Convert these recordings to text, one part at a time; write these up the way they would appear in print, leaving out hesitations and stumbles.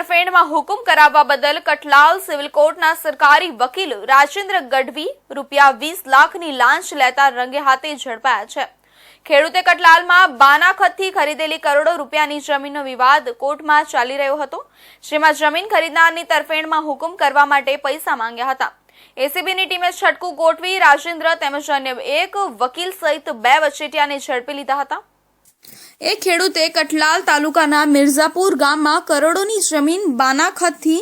તરફેણમાં હુકમ કરાવવા બદલ કઠલાલ સિવિલ કોર્ટના સરકારી વકીલ રાજેન્દ્ર ગઢવી રૂપિયા 20 લાખની લાંચ લેતા રંગે હાથે ઝડપાયા છે। ખેડૂતે કઠલાલમાં બાનાખતથી ખરીદેલી કરોડો રૂપિયાની જમીનનો વિવાદ કોર્ટમાં ચાલી રહ્યો હતો, જેમાં જમીન ખરીદનારની તરફેણમાં હુકમ કરવા માટે પૈસા માંગ્યા હતા। એસીબીની ટીમે છટકું ગોઠવી રાજેન્દ્ર તેમજ અન્ય એક વકીલ સહિત 2 વચેટિયાને ઝડપી લીધા હતા। એક ખેડૂતે કઠલાલ તાલુકાના મિર્ઝાપુર ગામમાં કરોડોની જમીન બાનાખતથી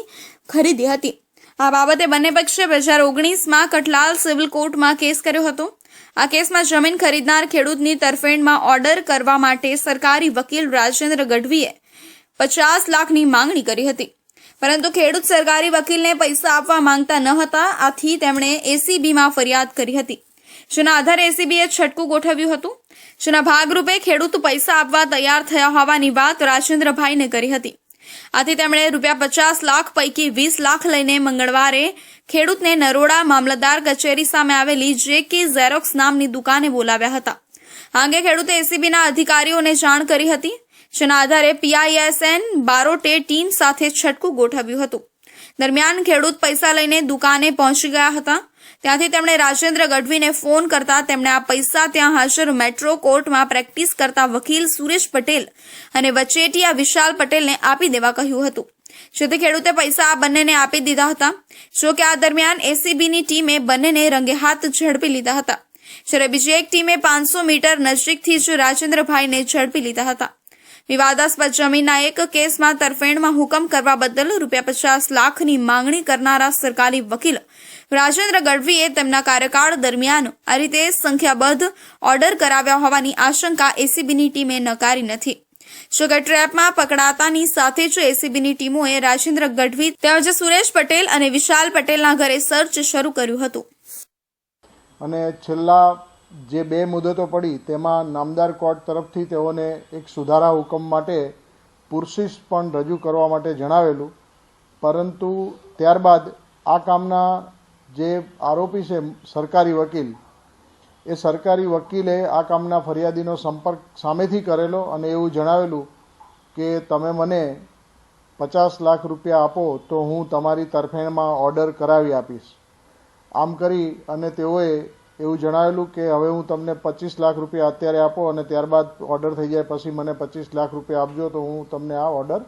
ખરીદી હતી। આ બાબતે બંને પક્ષે 2019માં કઠલાલ સિવિલ કોર્ટમાં કેસ કર્યો હતો। આ કેસમાં જમીન ખરીદનાર ખેડૂતની તરફેણમાં ઓર્ડર કરવા માટે સરકારી વકીલ રાજેન્દ્ર ગઢવીએ 50 લાખની માંગણી કરી હતી, પરંતુ ખેડૂત સરકારી વકીલને પૈસા આપવા માંગતા ન હતા। આથી તેમણે એસીબીમાં ફરિયાદ કરી હતી, જેના આધારે એસીબીએ છટકું ગોઠવ્યું હતું, જેના ભાગરૂપે ખેડૂત પૈસા આપવા તૈયાર થયા હોવાની વાત રાજેન્દ્રભાઈને કરી હતી। આથી તેમણે રૂપિયા 50 લાખ પૈકી 20 લાખ લઈને મંગળવારે ખેડૂતને નરોડા મામલતદાર કચેરી સામે આવેલી JK ઝેરોક્સ નામની દુકાને બોલાવ્યા હતા। આ અંગે ખેડૂતે એસીબીના અધિકારીઓને જાણ કરી હતી, જેના આધારે PISN બારોટે ટીમ સાથે છટકું ગોઠવ્યું હતું। દરમિયાન ખેડૂત પૈસા લઈને દુકાને પહોંચી ગયા હતા। ત્યાંથી તેમણે રાજેન્દ્ર ગઢવીને ફોન કરતા તેમણે આ પૈસા ત્યાં હાજર મેટ્રો કોર્ટમાં પ્રેક્ટિસ કરતા વકીલ સુરેશ પટેલ અને વચેટિયા વિશાલ પટેલને આપી દેવા કહ્યું હતું, જેથી ખેડૂતે પૈસા આ બંનેને આપી દીધા હતા। જો કે આ દરમિયાન એસીબીની ટીમે બંનેને રંગે હાથ ઝડપી લીધા હતા, જ્યારે બીજી એક ટીમે 500 મીટર નજીકથી જ રાજેન્દ્રભાઈને ઝડપી લીધા હતા। વિવાદાસ્પદ જમીનના એક કેસમાં તરફેણમાં હુકમ કરવા બદલ રૂપિયા 50 લાખની માંગણી કરનારા સરકારી વકીલ રાજેન્દ્ર ગઢવીએ તેમના કાર્યકાળ દરમિયાન આ રીતે સંખ્યાબદ્ધ ઓર્ડર કરાવ્યા હોવાની આશંકા એસીબીની ટીમે નકારી નથી। જોકે ટ્રેપમાં પકડાતાની સાથે જ એસીબીની ટીમોએ રાજેન્દ્ર ગઢવી તેમજ સુરેશ પટેલ અને વિશાલ પટેલના ઘરે સર્ચ શરૂ કર્યું હતું। અને છેલ્લા જે 2 મુદતો પડી તેમાં નામદાર કોર્ટ તરફથી તેઓને એક સુધારા હુકમ માટે પુરશીસ પણ રજૂ કરવા માટે જણાવેલું, પરંતુ ત્યારબાદ આ કામના જે આરોપી છે સરકારી વકીલ, એ સરકારી વકીલે આ કામના ફરિયાદીનો સંપર્ક સામેથી કરેલો અને એવું જણાવેલું કે તમે મને 50 લાખ રૂપિયા આપો તો હું તમારી તરફેણમાં ઓર્ડર કરાવી આપીશ। આમ કરી અને તેઓએ એવું જણાવેલું કે હવે હું તમને 25 લાખ રૂપિયા અત્યારે આપો અને ત્યારબાદ ઓર્ડર થઈ જાય પછી મને 25 લાખ રૂપિયા આપજો તો હું તમને આ ઓર્ડર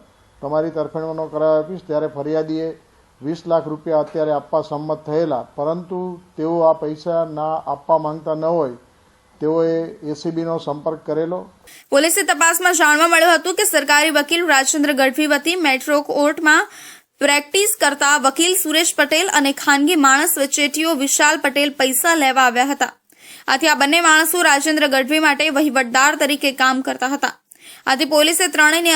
તમારી તરફેણમાં કરાવી આપીશ। ત્યારે ફરિયાદીએ 20 લાખ રૂપિયા અત્યારે આપવા સંમત થયેલા, પરંતુ તેઓ આ પૈસા ના આપવા માંગતા ન હોય તેઓએ એસીબીનો સંપર્ક કરેલો। પોલીસે તપાસમાં જાણવા મળ્યું હતું કે સરકારી વકીલ રાજેન્દ્ર ગઢવી વતી મેટ્રો કોર્ટમાં પ્રેક્ટિસ કરતા વકીલ સુરેશ પટેલ અને ખાનગી માણસ વચેટીઓ વિશાલ પટેલ પૈસા લેવા આવ્યા હતા। આથી આ બંને માણસો રાજેન્દ્ર ગઢવી માટે વહીવટદાર તરીકે કામ કરતા હતા। આથી પોલીસે ત્રણેયને